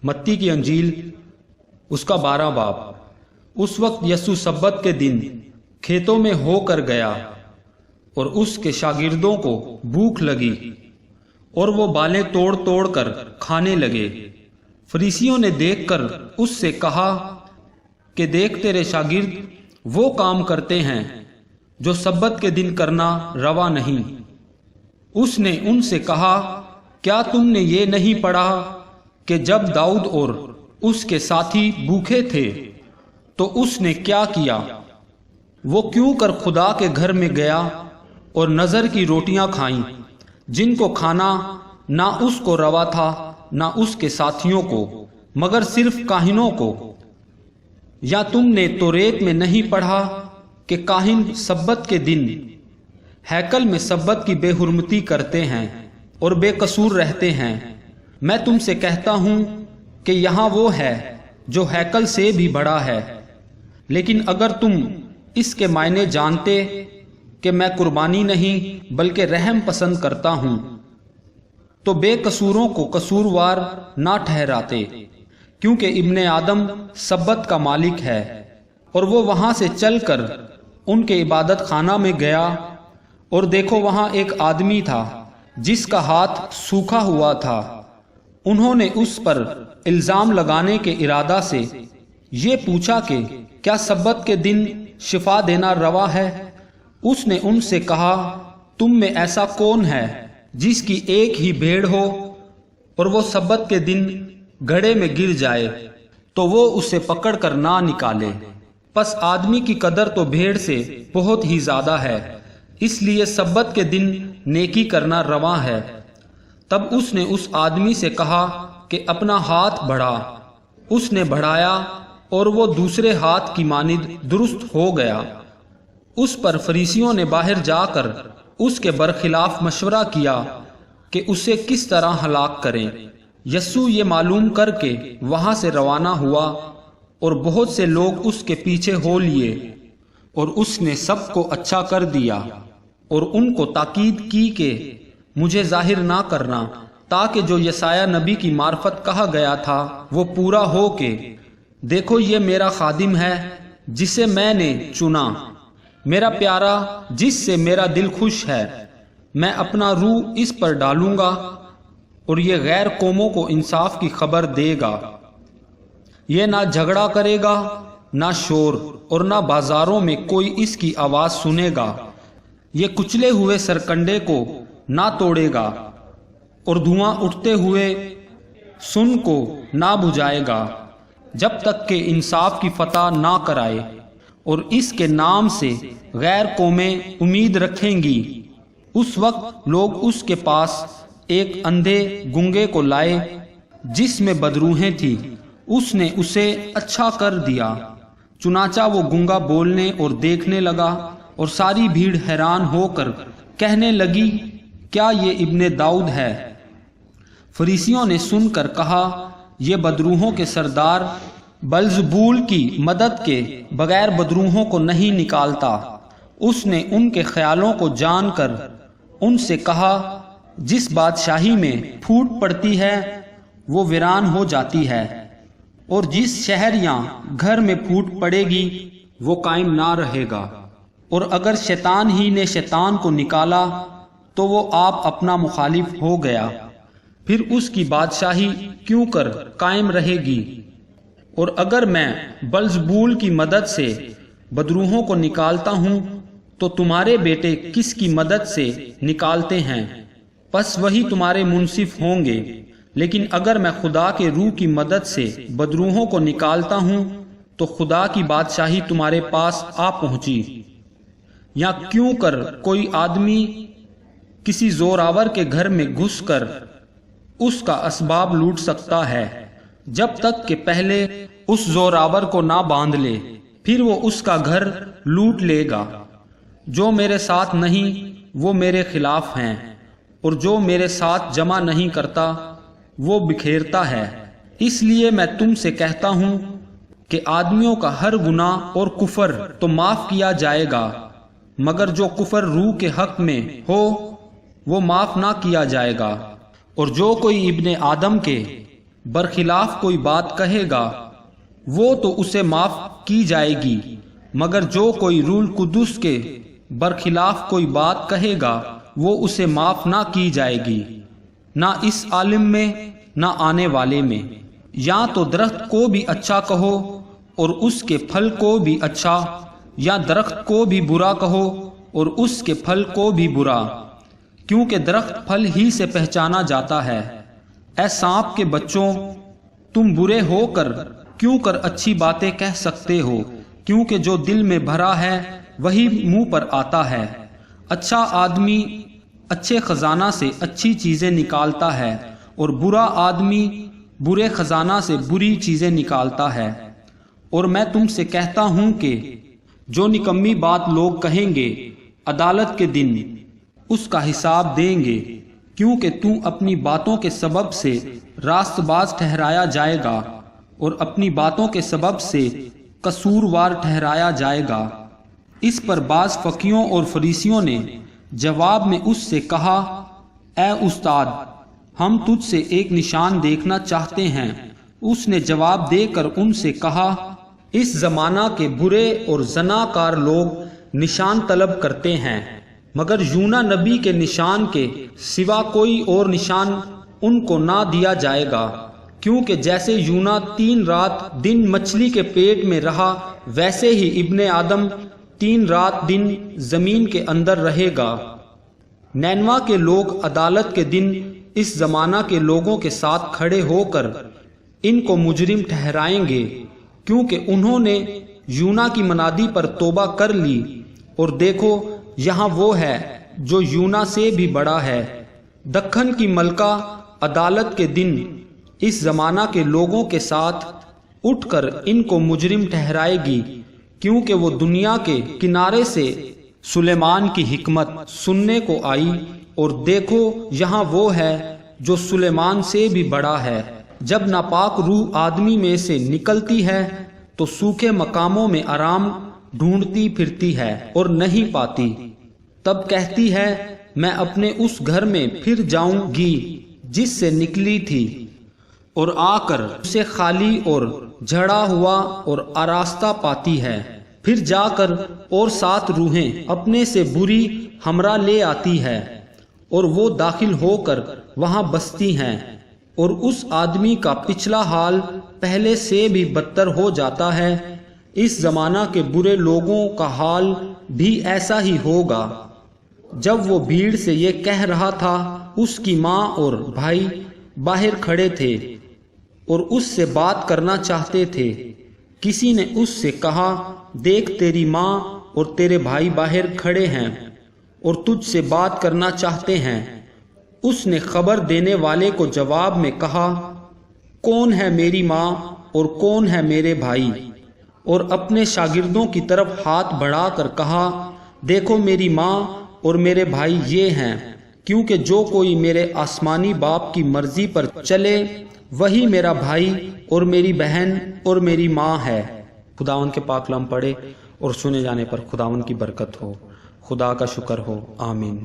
متی کی انجیل اس کا 12 باب۔ اس وقت یسوع سبت کے دن کھیتوں میں ہو کر گیا اور اس کے شاگردوں کو بھوک لگی اور وہ بالیں توڑ توڑ کر کھانے لگے۔ فریسیوں نے دیکھ کر اس سے کہا کہ دیکھ تیرے شاگرد وہ کام کرتے ہیں جو سبت کے دن کرنا روا نہیں۔ اس نے ان سے کہا کیا تم نے یہ نہیں پڑھا کہ جب داؤد اور اس کے ساتھی بھوکے تھے تو اس نے کیا کیا؟ وہ کیوں کر خدا کے گھر میں گیا اور نظر کی روٹیاں کھائیں جن کو کھانا نہ اس کو روا تھا نہ اس کے ساتھیوں کو مگر صرف کاہنوں کو۔ یا تم نے توریت میں نہیں پڑھا کہ کاہن سبت کے دن ہیکل میں سبت کی بے حرمتی کرتے ہیں اور بے قصور رہتے ہیں؟ میں تم سے کہتا ہوں کہ یہاں وہ ہے جو ہیکل سے بھی بڑا ہے۔ لیکن اگر تم اس کے معنی جانتے کہ میں قربانی نہیں بلکہ رحم پسند کرتا ہوں تو بے قصوروں کو قصوروار نہ ٹھہراتے، کیونکہ ابن آدم سبت کا مالک ہے۔ اور وہ وہاں سے چل کر ان کے عبادت خانہ میں گیا اور دیکھو وہاں ایک آدمی تھا جس کا ہاتھ سوکھا ہوا تھا۔ انہوں نے اس پر الزام لگانے کے ارادہ سے یہ پوچھا کہ کیا سبت کے دن شفا دینا روا ہے؟ اس نے ان سے کہا تم میں ایسا کون ہے جس کی ایک ہی بھیڑ ہو اور وہ سبت کے دن گڑھے میں گر جائے تو وہ اسے پکڑ کر نہ نکالے؟ پس آدمی کی قدر تو بھیڑ سے بہت ہی زیادہ ہے، اس لیے سبت کے دن نیکی کرنا روا ہے۔ تب اس نے اس آدمی سے کہا کہ اپنا ہاتھ بڑھا۔ اس نے بڑھایا اور وہ دوسرے ہاتھ کی مانند درست ہو گیا۔ اس پر فریسیوں نے باہر جا کر اس کے برخلاف مشورہ کیا کہ اسے کس طرح ہلاک کریں۔ یسوع یہ معلوم کر کے وہاں سے روانہ ہوا اور بہت سے لوگ اس کے پیچھے ہو لیے، اور اس نے سب کو اچھا کر دیا اور ان کو تاکید کی کہ مجھے ظاہر نہ کرنا، تاکہ جو یسایہ نبی کی معرفت کہا گیا تھا وہ پورا ہو کہ دیکھو یہ میرا خادم ہے جسے میں نے چنا، میرا پیارا جس سے میرا دل خوش ہے، میں اپنا روح اس پر ڈالوں گا اور یہ غیر قوموں کو انصاف کی خبر دے گا۔ یہ نہ جھگڑا کرے گا نہ شور، اور نہ بازاروں میں کوئی اس کی آواز سنے گا۔ یہ کچلے ہوئے سرکنڈے کو نہ توڑے گا اور دھواں اٹھتے ہوئے سن کو نہ بجھائے گا، جب تک کہ انصاف کی فتح نہ کرائے۔ اور اس کے نام سے غیر قومیں امید رکھیں گی۔ اس وقت لوگ اس کے پاس ایک اندھے گنگے کو لائے جس میں بدروحیں تھیں۔ اس نے اسے اچھا کر دیا، چنانچہ وہ گنگا بولنے اور دیکھنے لگا، اور ساری بھیڑ حیران ہو کر کہنے لگی کیا یہ ابن داؤد ہے؟ فریسیوں نے سن کر کہا یہ بدروحوں کے سردار بلزبول کی مدد کے بغیر بدروحوں کو نہیں نکالتا۔ اس نے ان کے خیالوں کو جان کر ان سے کہا جس بادشاہی میں پھوٹ پڑتی ہے وہ ویران ہو جاتی ہے، اور جس شہر یا گھر میں پھوٹ پڑے گی وہ قائم نہ رہے گا۔ اور اگر شیطان ہی نے شیطان کو نکالا تو وہ آپ اپنا مخالف ہو گیا، پھر اس کی بادشاہی کیوں کر قائم رہے گی؟ اور اگر میں بلزبول کی مدد سے بدروحوں کو نکالتا ہوں تو تمہارے بیٹے کس کی مدد سے نکالتے ہیں؟ پس وہی تمہارے منصف ہوں گے۔ لیکن اگر میں خدا کے روح کی مدد سے بدروحوں کو نکالتا ہوں تو خدا کی بادشاہی تمہارے پاس آ پہنچی۔ یا کیوں کر کوئی آدمی کسی زوراور کے گھر میں گھس کر اس کا اسباب لوٹ سکتا ہے جب تک کہ پہلے اس زوراور کو نہ باندھ لے، پھر وہ اس کا گھر لوٹ لے گا۔ جو میرے ساتھ نہیں وہ میرے خلاف ہیں، اور جو میرے ساتھ جمع نہیں کرتا وہ بکھیرتا ہے۔ اس لیے میں تم سے کہتا ہوں کہ آدمیوں کا ہر گناہ اور کفر تو معاف کیا جائے گا، مگر جو کفر روح کے حق میں ہو وہ معاف نہ کیا جائے گا۔ اور جو کوئی ابن آدم کے برخلاف کوئی بات کہے گا وہ تو اسے معاف کی جائے گی، مگر جو کوئی روح القدس کے برخلاف کوئی بات کہے گا وہ اسے معاف نہ کی جائے گی، نہ اس عالم میں نہ آنے والے میں۔ یا تو درخت کو بھی اچھا کہو اور اس کے پھل کو بھی اچھا، یا درخت کو بھی برا کہو اور اس کے پھل کو بھی برا، کیونکہ درخت پھل ہی سے پہچانا جاتا ہے۔ اے سانپ کے بچوں، تم برے ہو کر کیوں کر اچھی باتیں کہہ سکتے ہو؟ کیونکہ جو دل میں بھرا ہے وہی منہ پر آتا ہے۔ اچھا آدمی اچھے خزانہ سے اچھی چیزیں نکالتا ہے، اور برا آدمی برے خزانہ سے بری چیزیں نکالتا ہے۔ اور میں تم سے کہتا ہوں کہ جو نکمی بات لوگ کہیں گے عدالت کے دن اس کا حساب دیں گے، کیونکہ تو اپنی باتوں کے سبب سے راست باز ٹھہرایا جائے گا اور اپنی باتوں کے سبب سے قصوروار ٹھہرایا جائے گا۔ اس پر بعض فقیہوں اور فریسیوں نے جواب میں اس سے کہا، اے استاد، ہم تجھ سے ایک نشان دیکھنا چاہتے ہیں۔ اس نے جواب دے کر ان سے کہا، اس زمانہ کے برے اور زناکار لوگ نشان طلب کرتے ہیں، مگر یونا نبی کے نشان کے سوا کوئی اور نشان ان کو نہ دیا جائے گا، کیونکہ جیسے یونا 3 رات دن مچھلی کے پیٹ میں رہا، ویسے ہی ابن آدم 3 رات دن زمین کے اندر رہے گا۔ نینوا کے لوگ عدالت کے دن اس زمانہ کے لوگوں کے ساتھ کھڑے ہو کر ان کو مجرم ٹھہرائیں گے، کیونکہ انہوں نے یونا کی منادی پر توبہ کر لی، اور دیکھو یہاں وہ ہے جو یونا سے بھی بڑا ہے۔ دکن کی ملکہ عدالت کے دن اس زمانہ کے لوگوں کے ساتھ اٹھ کر ان کو مجرم ٹھہرائے گی، کیونکہ وہ دنیا کے کنارے سے سلیمان کی حکمت سننے کو آئی، اور دیکھو یہاں وہ ہے جو سلیمان سے بھی بڑا ہے۔ جب ناپاک روح آدمی میں سے نکلتی ہے تو سوکھے مقاموں میں آرام ڈھونڈتی پھرتی ہے اور نہیں پاتی، تب کہتی ہے میں اپنے اس گھر میں پھر جاؤں گی جس سے نکلی تھی، اور آ کر اسے خالی اور جھڑا ہوا اور آراستہ پاتی ہے۔ پھر جا کر اور 7 روحیں اپنے سے بری ہمراہ لے آتی ہے، اور وہ داخل ہو کر وہاں بستی ہیں، اور اس آدمی کا پچھلا حال پہلے سے بھی بدتر ہو جاتا ہے۔ اس زمانہ کے برے لوگوں کا حال بھی ایسا ہی ہوگا۔ جب وہ بھیڑ سے یہ کہہ رہا تھا، اس کی ماں اور بھائی باہر کھڑے تھے اور اس سے بات کرنا چاہتے تھے۔ کسی نے اس سے کہا، دیکھ تیری ماں اور تیرے بھائی باہر کھڑے ہیں اور تجھ سے بات کرنا چاہتے ہیں۔ اس نے خبر دینے والے کو جواب میں کہا، کون ہے میری ماں اور کون ہے میرے بھائی؟ اور اپنے شاگردوں کی طرف ہاتھ بڑھا کر کہا، دیکھو میری ماں اور میرے بھائی یہ ہیں، کیونکہ جو کوئی میرے آسمانی باپ کی مرضی پر چلے وہی میرا بھائی اور میری بہن اور میری ماں ہے۔ خداوند کے پاک کلام پڑھے اور سنے جانے پر خداوند کی برکت ہو۔ خدا کا شکر ہو، آمین۔